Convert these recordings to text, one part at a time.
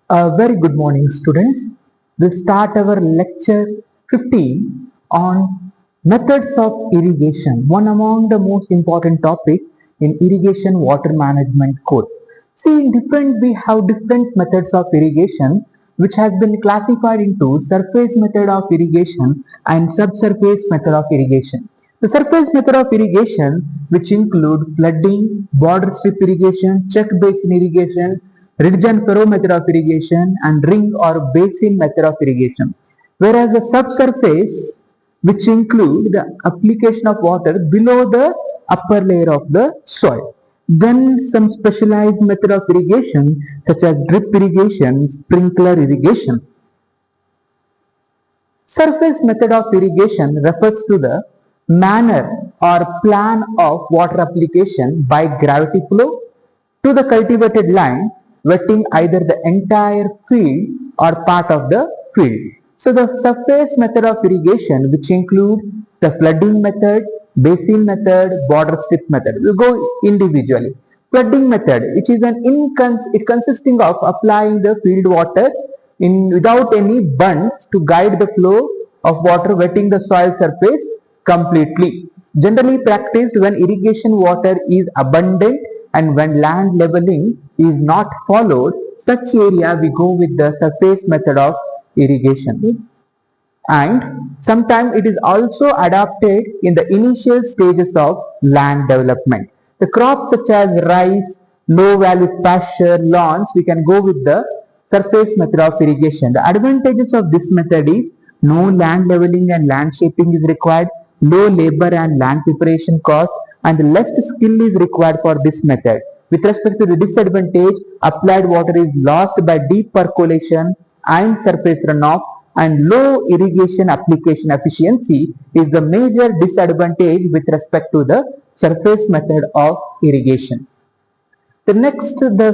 A very good morning, students. We'll start our lecture 15 on methods of irrigation, one among the most important topics in irrigation water management course. See, we have different methods of irrigation, which has been classified into surface method of irrigation and subsurface method of irrigation. The surface method of irrigation, which include flooding, border strip irrigation, check basin irrigation, ridge and furrow method of irrigation, and ring or basin method of irrigation. Whereas the subsurface, which include the application of water below the upper layer of the soil. Then some specialized method of irrigation such as drip irrigation, sprinkler irrigation. Surface method of irrigation refers to the manner or plan of water application by gravity flow to the cultivated land, wetting either the entire field or part of the field. So the surface method of irrigation, which include the flooding method, basin method, border strip method, we'll go individually. Flooding method, which is it consisting of applying the field water without any bunds to guide the flow of water, wetting the soil surface completely. Generally practiced when irrigation water is abundant and when land leveling is not followed. Such area we go with the surface method of irrigation. And sometimes it is also adopted in the initial stages of land development. The crops such as rice, low value pasture, lawns, we can go with the surface method of irrigation. The advantages of this method is no land leveling and land shaping is required, low labor and land preparation cost, and less skill is required for this method. With respect to the disadvantage, applied water is lost by deep percolation and surface runoff, and low irrigation application efficiency is the major disadvantage with respect to the surface method of irrigation. The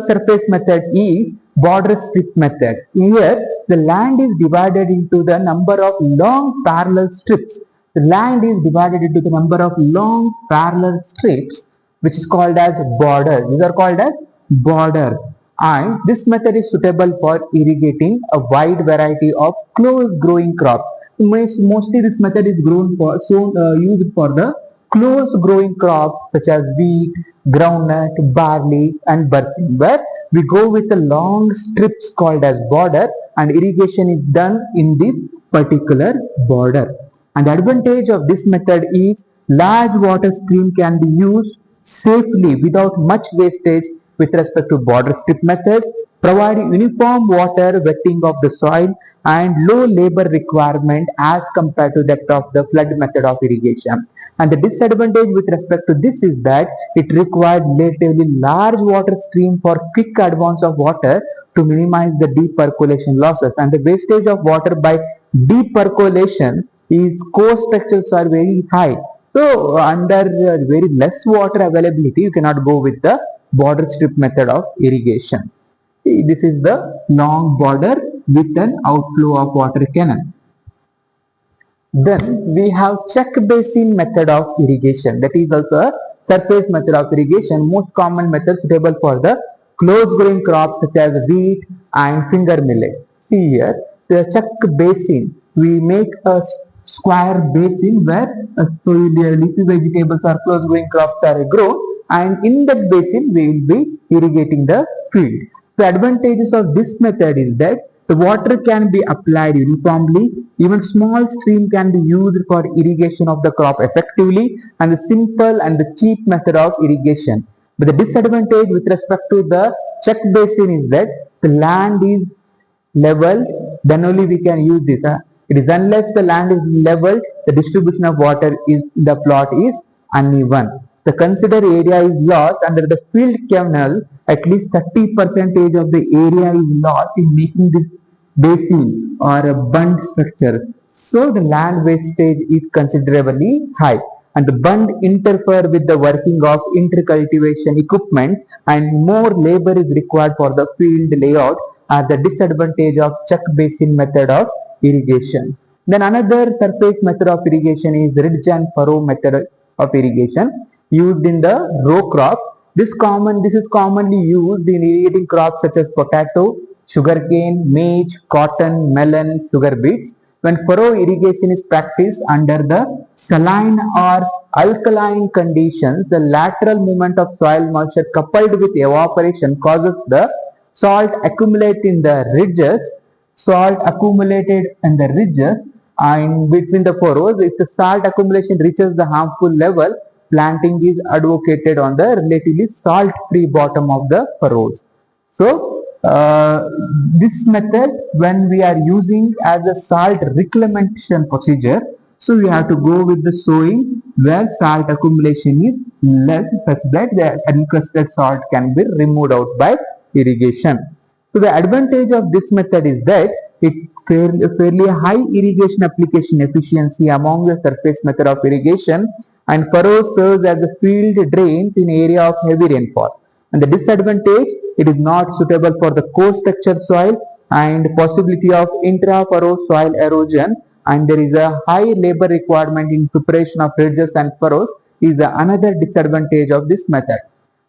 surface method is border strip method. Here, the land is divided into the number of long parallel strips. The land is divided into the number of long parallel strips, which is called as border. These are called as border. And this method is suitable for irrigating a wide variety of close growing crops. Mostly this method is used for the close growing crops such as wheat, groundnut, barley and bursing, where we go with the long strips called as border and irrigation is done in this particular border. And the advantage of this method is large water stream can be used safely without much wastage with respect to border strip method, providing uniform water wetting of the soil and low labor requirement as compared to that of the flood method of irrigation. And the disadvantage with respect to this is that it required relatively large water stream for quick advance of water to minimize the deep percolation losses, and the wastage of water by deep percolation is cost structures are very high. So under very less water availability, you cannot go with the border strip method of irrigation. This is the long border with an outflow of water cannon. Then we have check basin method of irrigation. That is also a surface method of irrigation, most common method suitable for the close growing crops such as wheat and finger millet. See here, the check basin, we make a square basin where the leafy vegetables or close growing crops are grown, and in that basin we will be irrigating the field. The advantages of this method is that the water can be applied uniformly, even small stream can be used for irrigation of the crop effectively, and the simple and the cheap method of irrigation. But the disadvantage with respect to the check basin is that the land is level, then only we can use this. It is unless the land is level, the distribution of water in the plot is uneven. The considered area is lost under the field canal. At least 30% of the area is lost in making this basin or a bund structure. So the land wastage is considerably high, and the bund interfere with the working of intercultivation equipment, and more labor is required for the field layout are the disadvantage of check basin method of irrigation. Then another surface method of irrigation is ridge and furrow method of irrigation used in the row crops. This is commonly used in irrigating crops such as potato, sugarcane, maize, cotton, melon, sugar beets. When furrow irrigation is practiced under the saline or alkaline conditions, the lateral movement of soil moisture coupled with evaporation causes the salt accumulate in the ridges, salt accumulated in the ridges and between the furrows. If the salt accumulation reaches the harmful level, planting is advocated on the relatively salt-free bottom of the furrows. So, this method when we are using as a salt reclamation procedure, so we have to go with the sowing where salt accumulation is less such that the unrequested salt can be removed out by irrigation. So the advantage of this method is that it fairly high irrigation application efficiency among the surface method of irrigation, and furrow serves as a field drains in area of heavy rainfall. And the disadvantage, it is not suitable for the coarse structure soil and possibility of intra-furrow soil erosion, and there is a high labor requirement in preparation of ridges and furrows is another disadvantage of this method.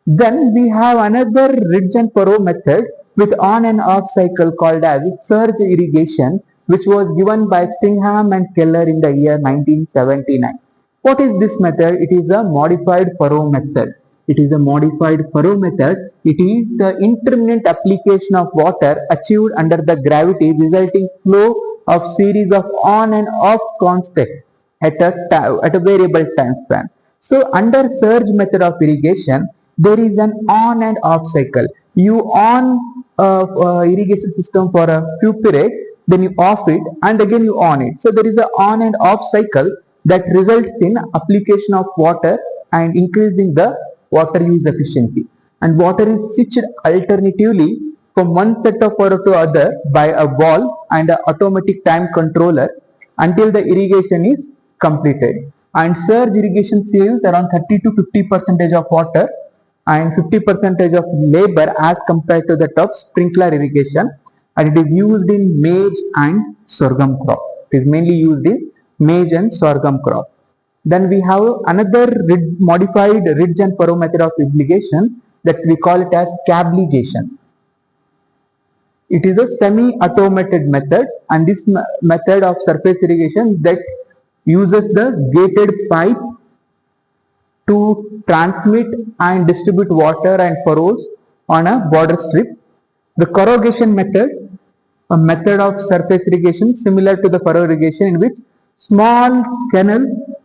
Then we have another ridge and furrow method with on and off cycle called as surge irrigation, which was given by Stingham and Keller in the year 1979. What is this method? It is a modified furrow method. It is a modified furrow method. It is the intermittent application of water achieved under the gravity resulting flow of series of on and off constant at a variable time span. So under surge method of irrigation, there is an on and off cycle. You on irrigation system for a few periods, then you off it and again you on it. So there is an on and off cycle that results in application of water and increasing the water use efficiency. And water is switched alternatively from one set of furrow to other by a valve and an automatic time controller until the irrigation is completed. And surge irrigation saves around 30 to 50% of water and 50% of labor as compared to the top sprinkler irrigation, and it is used in maize and sorghum crop. It is mainly used in maize and sorghum crop. Then we have another modified ridge and furrow method of irrigation that we call it as cabligation. It is a semi-automated method, and this method of surface irrigation that uses the gated pipe to transmit and distribute water and furrows on a border strip. The corrugation method, a method of surface irrigation similar to the furrow irrigation in which small canal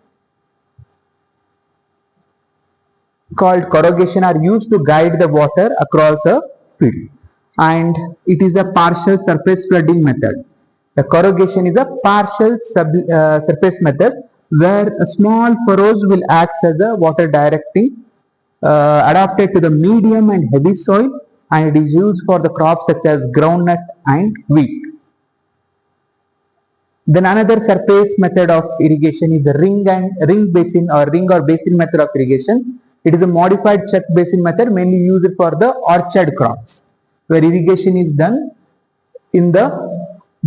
called corrugation are used to guide the water across a field, and it is a partial surface flooding method. The corrugation is a partial surface method where small furrows will act as a water directing adapted to the medium and heavy soil, and it is used for the crops such as groundnut and wheat. Then another surface method of irrigation is the ring basin or basin method of irrigation. It is a modified check basin method mainly used for the orchard crops, where irrigation is done in the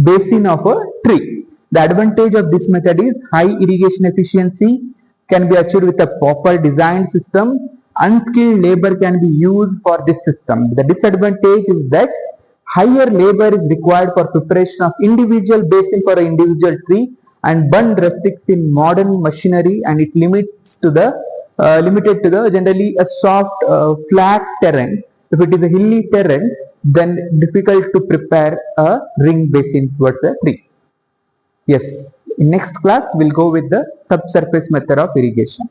basin of a tree. The advantage of this method is high irrigation efficiency can be achieved with a proper designed system. Unskilled labor can be used for this system. The disadvantage is that higher labor is required for preparation of individual basin for an individual tree, and burn restricts in modern machinery, and it limits to the limited to the generally a soft flat terrain. If it is a hilly terrain, then difficult to prepare a ring basin towards the tree. Yes, in next class we'll go with the subsurface method of irrigation.